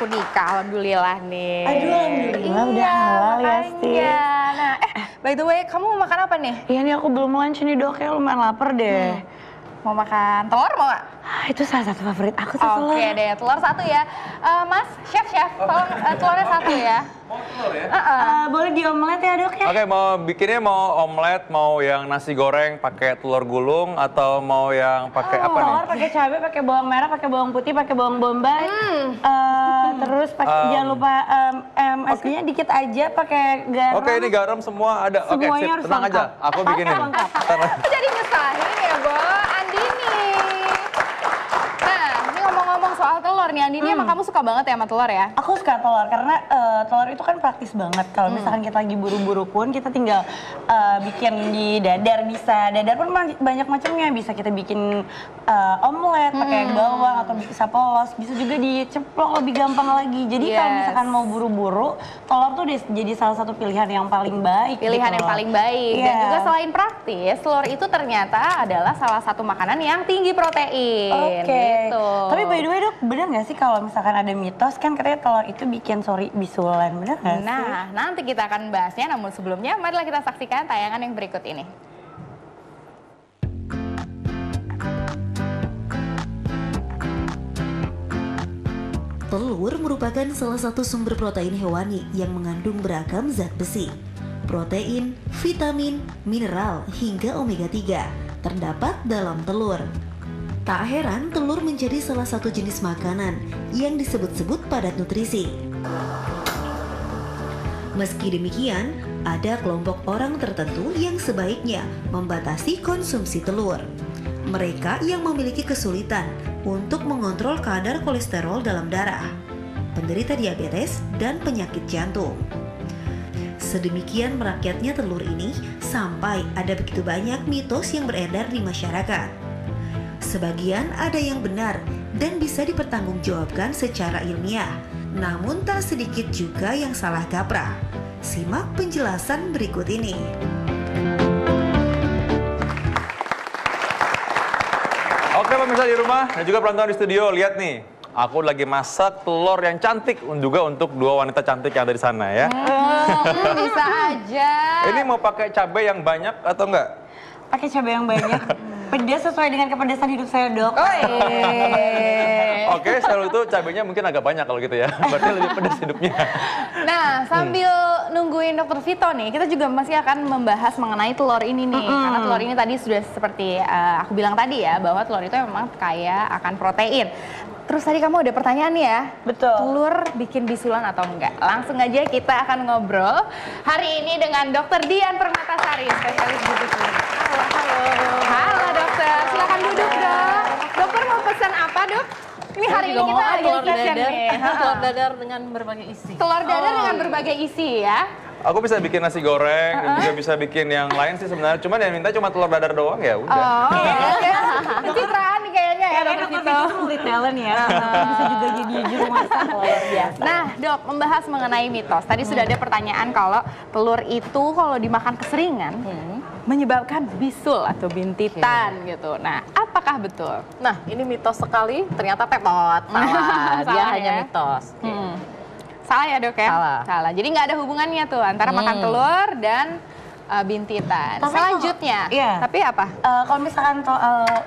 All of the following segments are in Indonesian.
aku nikah, alhamdulillah nih. Aduh, alhamdulillah udah halal ya, Sti. Nah, by the way, kamu mau makan apa nih? Iya nih aku belum lunch nih dok, kayak lumayan lapar deh. Mau makan telur mau gak? Itu salah satu favorit aku tuh telur. Oke deh, telur satu ya. Mas, chef, tolong telurnya satu ya. Mau telur ya? Boleh di omelet ya dok ya? Oke, mau omelet, mau yang nasi goreng pakai telur gulung atau mau yang pakai apa nih? Telur pakai cabai, pakai bawang merah, pakai bawang putih, pakai bawang bombay. Terus pakai jangan lupa aslinya dikit aja pakai garam. Oke, ini garam semua ada. Oke, Semuanya sip, harus tenang aja. lengkap. Aku bikinin. Lengkap. Jadi nyusahin ya, Bo. Andini. Nah, ini ngomong-ngomong soal telur nih, Andini emang kamu suka banget ya sama telur ya? Aku suka telur karena telur itu kan praktis banget. Kalau misalkan kita lagi buru-buru pun kita tinggal bikin di dadar bisa. Dadar pun banyak macamnya. Bisa kita bikin omelet pakai bawang atau bisa polos. Bisa juga diceplok lebih gampang lagi. Jadi kalau misalkan mau buru-buru, telur tuh jadi salah satu pilihan yang paling baik. Pilihan gitu yang loh. paling baik. Dan juga selain praktis, telur itu ternyata adalah salah satu makanan yang tinggi protein. Oke. Gitu. Tapi by the way dok, bener nggak sih kalau misalkan ada mitos kan katanya telur itu bikin bisulan, bener nggak sih? Nah, nanti kita akan bahasnya, namun sebelumnya marilah kita saksikan tayangan yang berikut ini. Telur merupakan salah satu sumber protein hewani yang mengandung beragam zat besi. Protein, vitamin, mineral, hingga omega 3 terdapat dalam telur. Tak heran telur menjadi salah satu jenis makanan yang disebut-sebut padat nutrisi. Meski demikian, ada kelompok orang tertentu yang sebaiknya membatasi konsumsi telur. Mereka yang memiliki kesulitan untuk mengontrol kadar kolesterol dalam darah, penderita diabetes, dan penyakit jantung. Sedemikian merakyatnya telur ini sampai ada begitu banyak mitos yang beredar di masyarakat. Sebagian ada yang benar dan bisa dipertanggungjawabkan secara ilmiah, namun tak sedikit juga yang salah kaprah. Simak penjelasan berikut ini. Oke pemirsa di rumah dan juga penonton di studio, lihat nih. Aku lagi masak telur yang cantik juga untuk dua wanita cantik yang ada di sana ya. Bisa aja. Ini mau pakai cabai yang banyak atau enggak? Pakai cabai yang banyak, pedas sesuai dengan kepedasan hidup saya dok. Oke, selalu itu cabainya mungkin agak banyak kalau gitu ya. Berarti lebih pedas hidupnya. Nah, sambil nungguin Dokter Vito nih, kita juga masih akan membahas mengenai telur ini nih. Karena telur ini tadi sudah seperti aku bilang tadi ya, bahwa telur itu memang kaya akan protein. Terus tadi kamu ada pertanyaan nih ya? Betul. Telur bikin bisulan atau enggak? Langsung aja kita akan ngobrol hari ini dengan Dokter Dian Permatasari, spesialis gizi klinik. Halo. Halo dokter, silakan duduk dok. Dokter mau pesan apa dok? Ini hari ini kita lagi spesial nih. Telur dadar dengan berbagai isi. Telur dadar dengan berbagai isi ya. Aku bisa bikin nasi goreng dan juga bisa bikin yang lain sih sebenarnya. Cuman yang minta cuma telur dadar doang ya udah. Oke. Pencitraan nih kayaknya ya dokter Vito. Itu multi talent ya, bisa juga jadi juru masak luar biasa. Nah dok, membahas mengenai mitos. Tadi sudah ada pertanyaan kalau telur itu kalau dimakan keseringan menyebabkan bisul atau bintitan gitu. Nah, apakah betul? Nah, ini mitos sekali, ternyata tetot. Salah, dia Salah hanya ya? mitos. Salah ya dok ya? Salah. Jadi nggak ada hubungannya tuh antara makan telur dan bintitan. Tapi Selanjutnya, iya. tapi apa? Kalau misalkan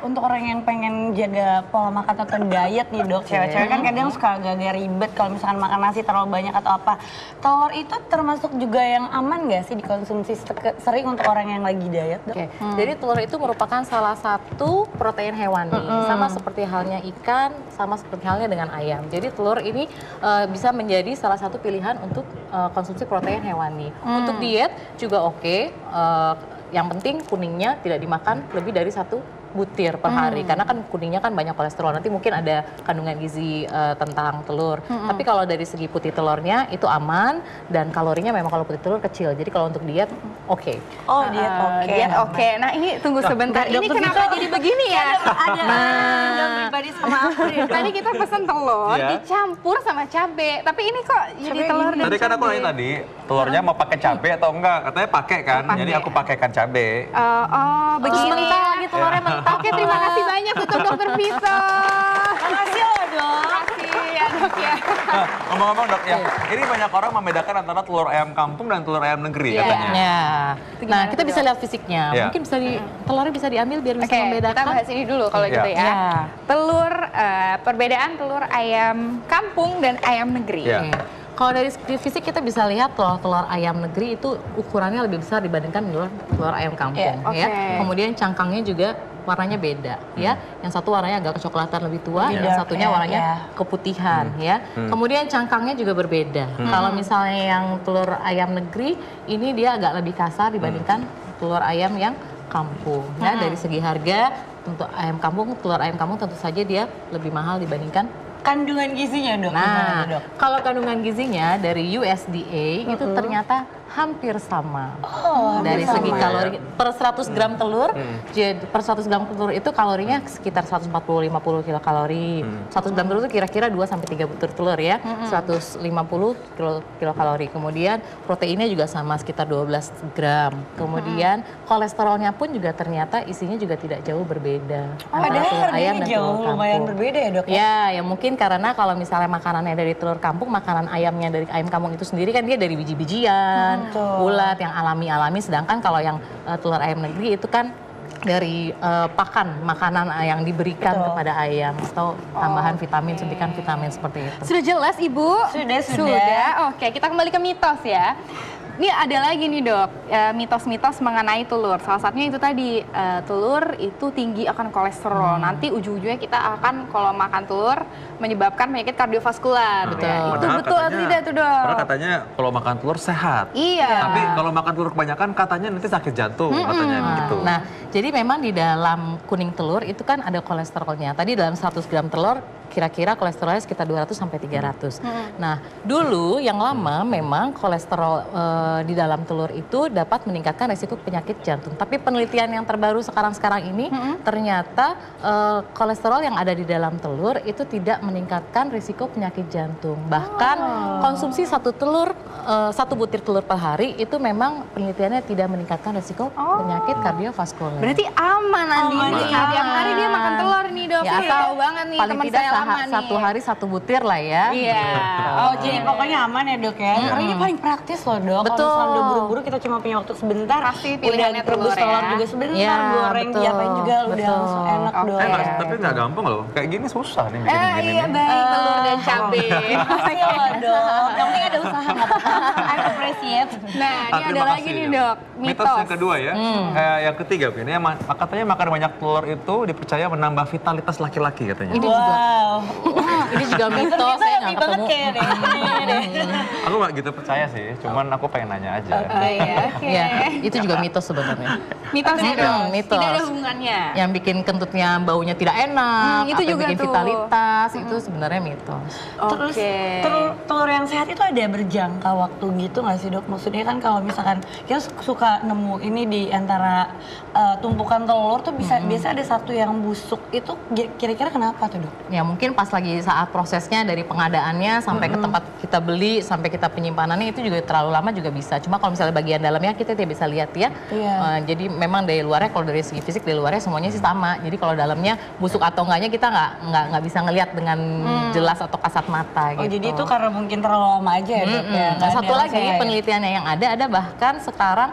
untuk orang yang pengen jaga pola makan atau diet nih dok, cewek-cewek kan kadang suka agak ribet kalau misalkan makan nasi terlalu banyak atau apa. Telur itu termasuk juga yang aman nggak sih dikonsumsi sering untuk orang yang lagi diet dok? Oke. Jadi telur itu merupakan salah satu protein hewani, sama seperti halnya ikan, sama seperti halnya dengan ayam. Jadi telur ini bisa menjadi salah satu pilihan untuk konsumsi protein hewani. Untuk diet juga oke. Yang penting kuningnya tidak dimakan lebih dari 1 butir per hari, karena kan kuningnya kan banyak kolesterol. Nanti mungkin ada kandungan gizi tentang telur. Tapi kalau dari segi putih telurnya itu aman dan kalorinya memang kalau putih telur kecil. Jadi kalau untuk diet oke. Oh diet oke. Diet oke. Nah ini tunggu sebentar. Ini Dokter kenapa Vito jadi begini ya? Ada dendam pribadi sama aku ya dok. Tadi kita pesen telur Iya. dicampur sama cabe. Tapi ini kok jadi telur dan Tadi kan aku nanya tadi, telurnya mau pakai cabai atau enggak? Katanya pakai kan, jadi aku pakaikan cabai. begini. Mentah lagi telurnya mentah. Oke, terima kasih banyak untuk Dokter Vito. Makasih loh dok. Terima kasih ya dok ya. Nah, ngomong-ngomong dok, ya ini banyak orang membedakan antara telur ayam kampung dan telur ayam negeri Iya. katanya. Ya. Itu Nah, gimana kita tuh, bisa Dok? lihat fisiknya. Iya. Mungkin bisa telurnya bisa diambil biar bisa Oke, kita membedakan. bahas ini dulu kalau Iya. gitu ya. Iya. Perbedaan telur ayam kampung dan ayam negeri. Iya. Oke. Kalau dari segi fisik kita bisa lihat telur ayam negeri itu ukurannya lebih besar dibandingkan telur ayam kampung Iya, oke. ya. Kemudian cangkangnya juga warnanya beda ya. Yang satu warnanya agak kecoklatan lebih tua, Lebih yang dark satunya ya, warnanya ya. keputihan ya. Kemudian cangkangnya juga berbeda. Kalau misalnya yang telur ayam negeri ini dia agak lebih kasar dibandingkan telur ayam yang kampung ya. Dari segi harga untuk telur ayam kampung tentu saja dia lebih mahal dibandingkan. Kandungan gizinya dok, gimana Nah, tuh, dok? kalau kandungan gizinya dari USDA itu ternyata hampir sama. Oh, Dari hampir segi sama. kalori per 100 gram telur, jadi per 100 gram telur itu kalorinya sekitar 140-50 kilokalori. 100 gram telur itu kira-kira 2 sampai 3 butir telur ya. 150 kilokalori. Kemudian proteinnya juga sama sekitar 12 gram. Kemudian kolesterolnya pun juga ternyata isinya juga tidak jauh berbeda. antara Padahal telur ayam harganya dan jauh telur lumayan kampung. berbeda ya dok? Ya mungkin karena kalau misalnya makanannya dari telur kampung, makanan ayamnya dari ayam kampung itu sendiri kan dia dari biji-bijian, Betul. ulat yang alami-alami. Sedangkan kalau yang telur ayam negeri itu kan dari pakan makanan yang diberikan Betul. kepada ayam atau tambahan vitamin, suntikan vitamin seperti itu. Sudah jelas Ibu? Sudah. Oke, kita kembali ke mitos ya. Ini ada lagi nih dok, mitos-mitos mengenai telur. Salah satunya itu tadi, telur itu tinggi akan kolesterol. Nanti ujung-ujungnya kita akan kalau makan telur menyebabkan penyakit kardiovaskular. Betul. Ya, itu Padahal betul atau katanya- tidak tuh dok? Padahal katanya kalau makan telur sehat. Iya. Tapi kalau makan telur kebanyakan katanya nanti sakit jantung katanya begitu. Nah, jadi memang di dalam kuning telur itu kan ada kolesterolnya. Tadi dalam 100 gram telur kira-kira kolesterolnya sekitar 200 sampai 300. Nah, dulu yang lama memang kolesterol di dalam telur itu dapat meningkatkan resiko penyakit jantung. Tapi penelitian yang terbaru sekarang ini ternyata kolesterol yang ada di dalam telur itu tidak meningkatkan risiko penyakit jantung. Bahkan konsumsi satu butir telur per hari itu memang penelitiannya tidak meningkatkan risiko penyakit kardiovaskular. Berarti aman Andi Aman, nih. aman. Tiap hari dia makan telur nih dok. Ya, Saya asal tahu banget nih paling teman tidak saya lama nih. satu hari satu butir lah ya. Iya. Oh, jadi pokoknya aman ya dok ya? Karena ini paling praktis loh dok. Betul. Kalau misalnya udah buru-buru kita cuma punya waktu sebentar. Pasti pilihannya udah rebus telur ya. telur juga sebentar, Iya, goreng betul, diapain juga udah betul. langsung enak Oke. dok. Tapi nggak gampang loh. Kayak gini susah nih bikin begini Iya nih. baik, telur dan cabai. Makasih loh dok. Yang penting ada usaha nggak apa-apa. I appreciate. Nah, ini ada Terima lagi kasih, nih ya. dok, Mitos yang kedua ya. Yang ketiga ini katanya makan banyak telur itu dipercaya menambah vitalitas laki-laki katanya. Ini juga Wow. ini juga mitos, saya nggak banget ketemu. kayak deh. Kayaknya deh. Aku nggak gitu percaya sih, cuman aku pengen nanya aja. Oh iya, oke. Ya, itu juga mitos sebenarnya. Mitos ya dok? Mitos. Tidak ada hubungannya. Yang bikin kentutnya baunya tidak enak, itu atau juga bikin tuh. vitalitas, itu sebenarnya mitos. Terus Oke. telur yang sehat itu ada berjangka waktu gitu nggak sih dok? Maksudnya kan kalau misalkan kita suka nemu ini di antara tumpukan telur tuh biasa ada satu yang busuk itu kira-kira kenapa tuh dok? Ya mungkin pas lagi saat prosesnya dari pengadaannya sampai ke tempat kita beli sampai kita penyimpanannya itu juga terlalu lama juga bisa. Cuma kalau misalnya bagian dalamnya kita tidak bisa lihat ya. Iya. Jadi memang dari luarnya kalau dari segi fisik dari luarnya semuanya sih sama. Jadi kalau dalamnya busuk atau enggaknya kita nggak bisa ngelihat dengan jelas atau kasat mata Oh gitu. jadi itu karena mungkin terlalu lama aja ya dok ya? Nah, Nggak satu ada lagi rasa ya? penelitiannya yang ada bahkan sekarang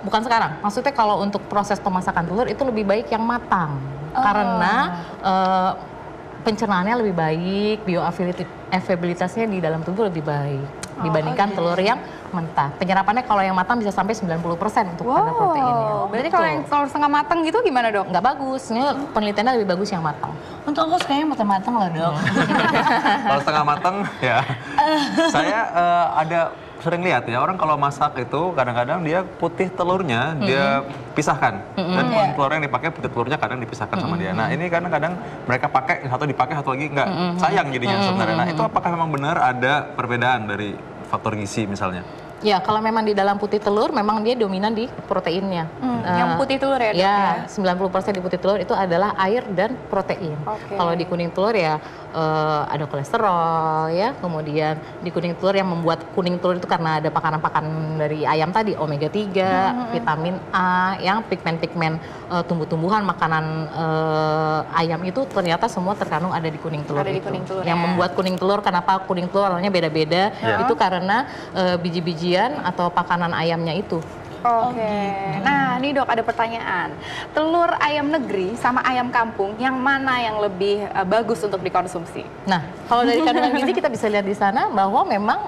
bukan sekarang. Maksudnya kalau untuk proses pemasakan telur itu lebih baik yang matang karena pencernaannya lebih baik, bioavailabilitasnya di dalam tubuh lebih baik dibandingkan telur yang mentah. Penyerapannya kalau yang matang bisa sampai 90% untuk kadar proteinnya. Berarti kalau yang telur setengah matang gitu gimana dok? Nggak bagus, ini penelitiannya lebih bagus yang matang. Untuk aku sukanya matang-matang loh dok. Kalau setengah matang ya. Saya ada sering lihat ya orang kalau masak itu kadang-kadang dia putih telurnya dia pisahkan dan telur yang dipakai putih telurnya kadang dipisahkan sama dia. Nah ini kadang-kadang mereka pakai satu dipakai satu lagi enggak sayang jadinya sebenarnya. Nah itu apakah memang benar ada perbedaan dari faktor gizi misalnya? Ya, kalau memang di dalam putih telur, memang dia dominan di proteinnya. Yang putih telur ya, Dok, Ya, ya? 90% di putih telur itu adalah air dan protein. Oke. Kalau di kuning telur ya ada kolesterol ya. Kemudian di kuning telur yang membuat kuning telur itu karena ada pakan-pakan dari ayam tadi, omega 3, vitamin A, yang pigmen-pigmen tumbuh-tumbuhan makanan ayam itu ternyata semua terkandung ada di kuning telur. Ada di itu. kuning telur, Yang ya. membuat kuning telur, kenapa kuning telur warnanya beda-beda? Itu karena biji-bijian atau pakanan ayamnya itu. Oke. Nah, nih Dok, ada pertanyaan. Telur ayam negeri sama ayam kampung, yang mana yang lebih bagus untuk dikonsumsi? Nah, kalau dari kandungan gizi kita bisa lihat di sana bahwa memang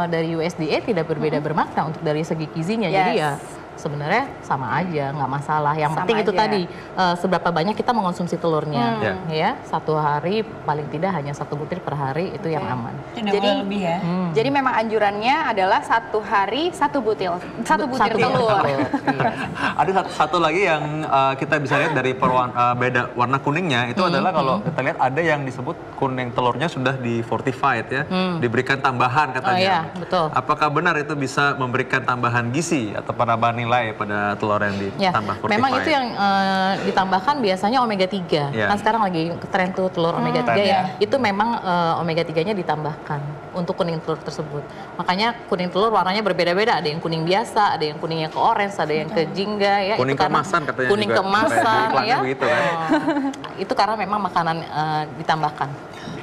dari USDA tidak berbeda bermakna untuk dari segi gizinya. Jadi Yes. ya sebenarnya sama aja, nggak masalah. Yang Sama penting itu aja. tadi seberapa banyak kita mengonsumsi telurnya, ya. 1 hari paling tidak hanya 1 butir per hari itu yang aman. Tidak Jadi- boleh lebih ya. Jadi memang anjurannya adalah 1 hari 1 butir telur. Iya. Ada satu lagi yang kita bisa lihat dari beda warna kuningnya itu adalah kalau kita lihat ada yang disebut kuning telurnya sudah di fortified ya, diberikan tambahan katanya. Oh iya, betul. Apakah benar itu bisa memberikan tambahan gizi atau penambahan nilai pada telur yang Ya, ditambah fortified? memang itu yang ditambahkan biasanya omega 3. Ya. Kan sekarang lagi tren tuh telur omega 3 Tren, ya. ya. Itu memang omega 3-nya ditambahkan untuk kuning telur tersebut. Makanya kuning telur warnanya berbeda-beda, ada yang kuning biasa, ada yang kuningnya ke orange, ada yang ke jingga ya. Kuning Itu karena- kemasan katanya kuning juga. kemasan Kayak iklannya ya. begitu kan. Itu karena memang makanan ditambahkan.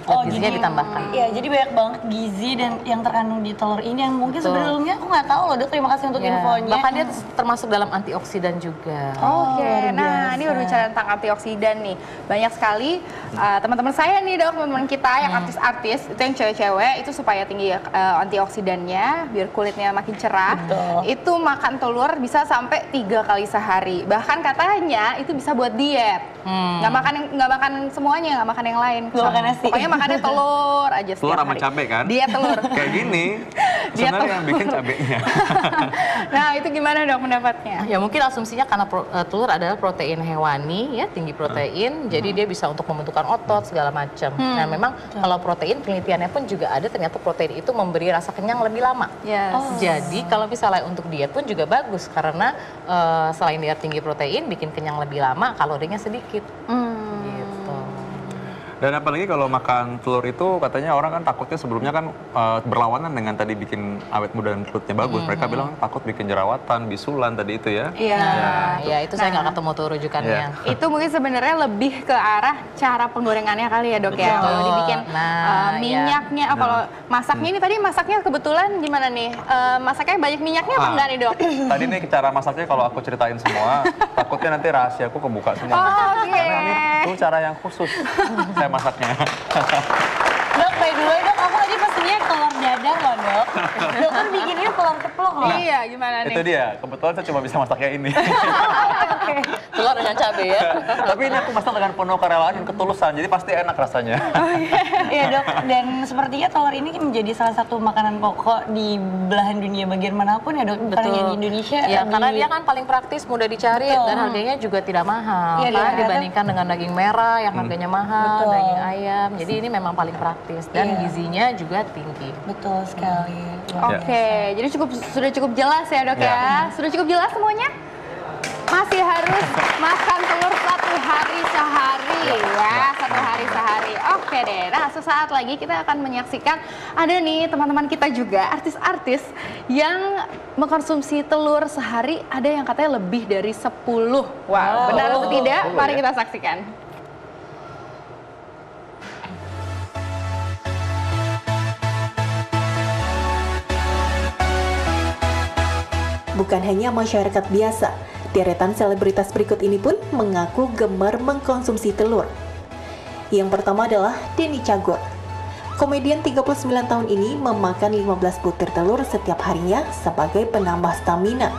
Oh, Gizinya jadi- ditambahkan. Iya, jadi banyak banget gizi dan yang terkandung di telur ini yang mungkin Betul. sebelumnya aku nggak tahu loh, Dok. Terima kasih untuk Ya, infonya. bahkan dia termasuk dalam antioksidan juga. Oke, luar nah ini biasa. berbicara tentang antioksidan nih. Banyak sekali teman-teman saya nih Dok, teman-teman kita yang artis-artis, itu yang cewek-cewek, itu supaya tinggi antioksidannya, biar kulitnya makin cerah. Betul. Itu makan telur bisa sampai 3 kali sehari. Bahkan katanya itu bisa buat diet. Nggak makan semuanya, nggak makan yang lain. Nggak makan nasi. Pokoknya makannya telur aja setiap Telur sama hari. cabai kan? Diet telur. Kayak gini, Dia sebenarnya yang bikin cabenya. Nah, itu gimana Dok pendapatnya? Ya mungkin asumsinya karena telur adalah protein hewani ya, tinggi protein, jadi dia bisa untuk membentukkan otot segala macam. Nah memang kalau protein penelitiannya pun juga ada, ternyata protein itu memberi rasa kenyang lebih lama. Yes. Jadi kalau misalnya untuk diet pun juga bagus karena selain dia tinggi protein, bikin kenyang lebih lama, kalorinya sedikit. Gitu. Dan apalagi kalau makan telur itu katanya orang kan takutnya sebelumnya kan berlawanan dengan tadi bikin awet muda dan kulitnya bagus. Mereka bilang takut bikin jerawatan, bisulan tadi itu ya. Iya. Nah, ya itu saya nggak ketemu tuh rujukannya. Itu mungkin sebenarnya lebih ke arah cara penggorengannya kali ya Dok ya. Betul. Kalau dibikin Nah, minyaknya, kalau masaknya ini tadi masaknya kebetulan gimana nih? Masaknya banyak minyaknya apa enggak nih Dok? Tadi nih cara masaknya kalau aku ceritain semua, takutnya nanti rahasiaku kebuka semua. Oke. Karena ini tuh cara yang khusus saya masaknya. Dok, by the way, Dok, aku tadi pesennya telur dadar loh, Dok. Dok kan bikinnya telur ceplok loh. Iya, gimana nih? Itu dia, kebetulan saya cuma bisa masaknya ini. Telur dengan cabai ya. Tapi ini aku masak dengan penuh kerelaan dan ketulusan, jadi pasti enak rasanya. Iya, Dok, dan sepertinya telur ini menjadi salah satu makanan pokok di belahan dunia bagian manapun ya, Dok. Bukan hanya di Indonesia. Ya, di- karena dia kan paling praktis, mudah dicari, Betul. dan harganya juga tidak mahal. Iya, Kan ternyata- dibandingkan dengan daging merah yang harganya mahal, Betul. daging ayam. Jadi ini memang paling praktis dan Iya. gizinya juga tinggi. Betul sekali. Oke, jadi sudah cukup jelas ya Dok ya. Sudah cukup jelas semuanya? Masih harus makan telur 1 hari sehari ya, 1 hari sehari. Oke deh, nah sesaat lagi kita akan menyaksikan ada nih teman-teman kita juga, artis-artis yang mengkonsumsi telur sehari, ada yang katanya lebih dari 10. Wow, benar atau tidak? Mari kita saksikan. Bukan hanya masyarakat biasa, deretan selebritas berikut ini pun mengaku gemar mengkonsumsi telur. Yang pertama adalah Denny Cagur. Komedian 39 tahun ini memakan 15 butir telur setiap harinya sebagai penambah stamina.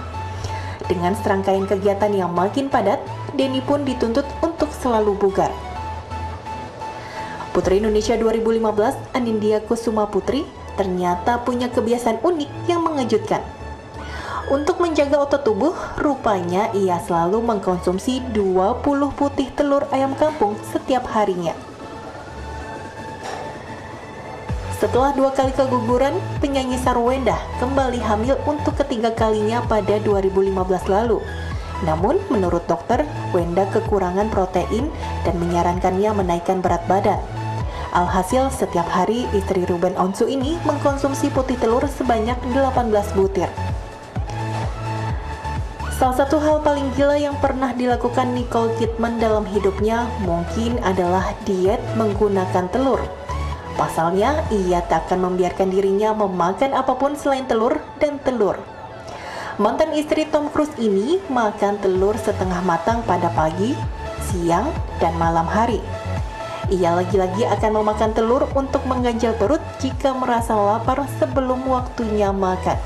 Dengan serangkaian kegiatan yang makin padat, Denny pun dituntut untuk selalu bugar. Putri Indonesia 2015, Anindya Kusuma Putri, ternyata punya kebiasaan unik yang mengejutkan. Untuk menjaga otot tubuh, rupanya ia selalu mengkonsumsi 20 putih telur ayam kampung setiap harinya. Setelah 2 kali keguguran, penyanyi Sarwenda kembali hamil untuk ketiga kalinya pada 2015 lalu. Namun, menurut dokter, Wenda kekurangan protein dan menyarankannya menaikkan berat badan. Alhasil, setiap hari istri Ruben Onsu ini mengkonsumsi putih telur sebanyak 18 butir. Salah satu hal paling gila yang pernah dilakukan Nicole Kidman dalam hidupnya mungkin adalah diet menggunakan telur. Pasalnya, ia tak akan membiarkan dirinya memakan apapun selain telur dan telur. Mantan istri Tom Cruise ini makan telur setengah matang pada pagi, siang, dan malam hari. Ia lagi-lagi akan memakan telur untuk mengganjal perut jika merasa lapar sebelum waktunya makan.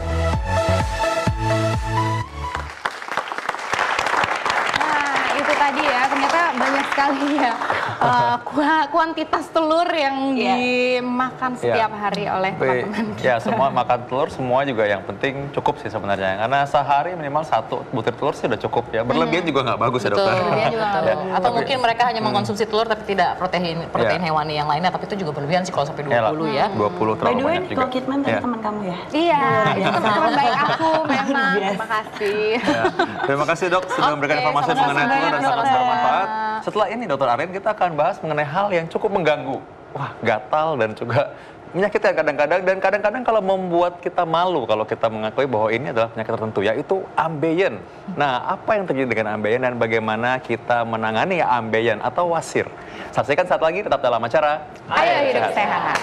Nah, itu tadi ya, ternyata banyak sekali ya kuantitas telur yang dimakan setiap hari oleh teman-teman kita. Ya, semua makan telur, semua juga yang penting cukup sih sebenarnya. Karena sehari minimal 1 butir telur sih udah cukup ya. Berlebihan juga nggak bagus ya dokter. Berlebihan juga nggak bagus. Atau mungkin mereka hanya mengkonsumsi telur tapi tidak protein hewani yang lainnya, tapi itu juga berlebihan sih kalau sampai 20 ya. 20 By terlalu the way, banyak juga. Nicole Kidman tadi teman kamu ya? Iya, itu teman-teman baik aku memang. Yes. Terima kasih. Ya. Terima kasih dok sudah memberikan informasi sama-sama, mengenai telur dan sangat sama-sama. bermanfaat. Setelah ini dokter Arin kita akan bahas mengenai hal yang cukup mengganggu. Wah, gatal dan juga menyakitkan kadang-kadang, dan kadang-kadang kalau membuat kita malu kalau kita mengakui bahwa ini adalah penyakit tertentu, yaitu ambeien. Nah, apa yang terjadi dengan ambeien dan bagaimana kita menangani ambeien atau wasir? Saksikan saat lagi tetap dalam acara Ayo hidup sehat.